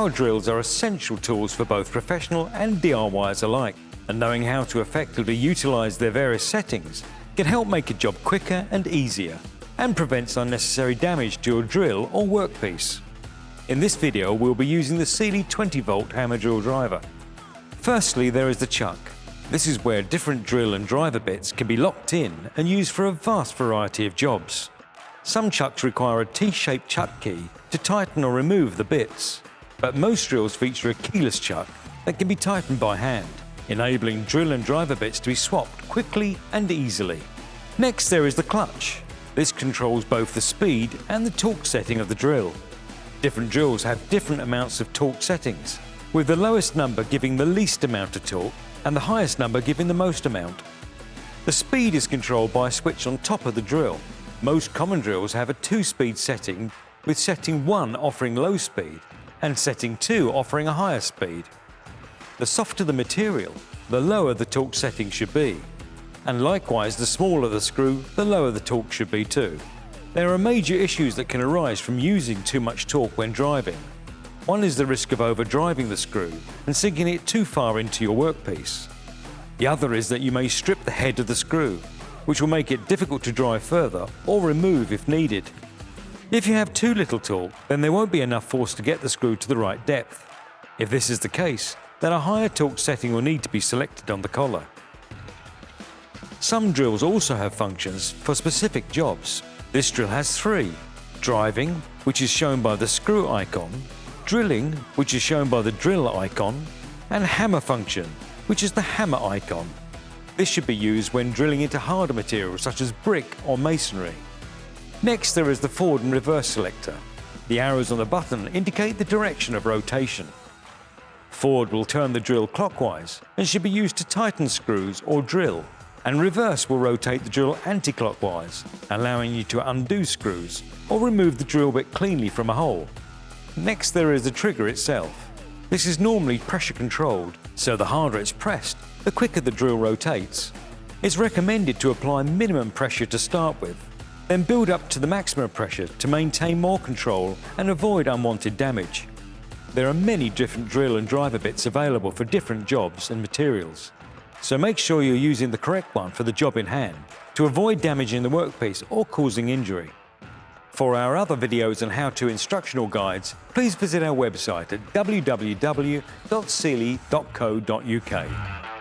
Power drills are essential tools for both professional and DIYers alike, and knowing how to effectively utilize their various settings can help make a job quicker and easier, and prevents unnecessary damage to your drill or workpiece. In this video, we'll be using the Sealey 20-volt hammer drill driver. Firstly, there is the chuck. This is where different drill and driver bits can be locked in and used for a vast variety of jobs. Some chucks require a T-shaped chuck key to tighten or remove the bits, but most drills feature a keyless chuck that can be tightened by hand, enabling drill and driver bits to be swapped quickly and easily. Next, there is the clutch. This controls both the speed and the torque setting of the drill. Different drills have different amounts of torque settings, with the lowest number giving the least amount of torque and the highest number giving the most amount. The speed is controlled by a switch on top of the drill. Most common drills have a 2-speed setting, with setting 1 offering low speed and setting 2 offering a higher speed. The softer the material, the lower the torque setting should be. And likewise, the smaller the screw, the lower the torque should be too. There are major issues that can arise from using too much torque when driving. One is the risk of overdriving the screw and sinking it too far into your workpiece. The other is that you may strip the head of the screw, which will make it difficult to drive further or remove if needed. If you have too little torque, then there won't be enough force to get the screw to the right depth. If this is the case, then a higher torque setting will need to be selected on the collar. Some drills also have functions for specific jobs. This drill has 3: driving, which is shown by the screw icon, drilling, which is shown by the drill icon, and hammer function, which is the hammer icon. This should be used when drilling into harder materials such as brick or masonry. Next, there is the forward and reverse selector. The arrows on the button indicate the direction of rotation. Forward will turn the drill clockwise and should be used to tighten screws or drill, and reverse will rotate the drill anti-clockwise, allowing you to undo screws or remove the drill bit cleanly from a hole. Next, there is the trigger itself. This is normally pressure controlled, so the harder it's pressed, the quicker the drill rotates. It's recommended to apply minimum pressure to start with, then build up to the maximum pressure to maintain more control and avoid unwanted damage. There are many different drill and driver bits available for different jobs and materials, so make sure you're using the correct one for the job in hand to avoid damaging the workpiece or causing injury. For our other videos and how-to instructional guides, please visit our website at www.sealey.co.uk.